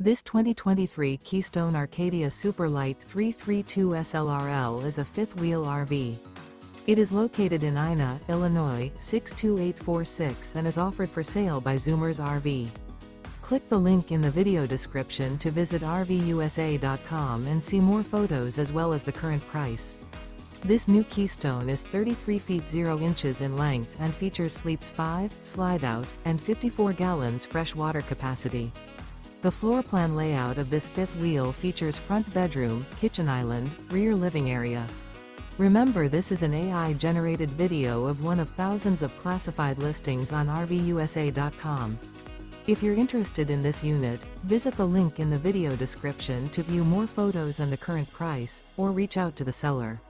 This 2023 Keystone Arcadia Super Lite 332 SLRL is a fifth-wheel RV. It is located in Ina, Illinois, 62846 and is offered for sale by Zoomers RV. Click the link in the video description to visit RVUSA.com and see more photos as well as the current price. This new Keystone is 33 feet 0 inches in length and features sleeps 5, Slideout, and 54 gallons fresh water capacity. The floor plan layout of this fifth wheel features front bedroom, kitchen island, rear living area. Remember, this is an AI-generated video of one of thousands of classified listings on RVUSA.com. If you're interested in this unit, visit the link in the video description to view more photos and the current price, or reach out to the seller.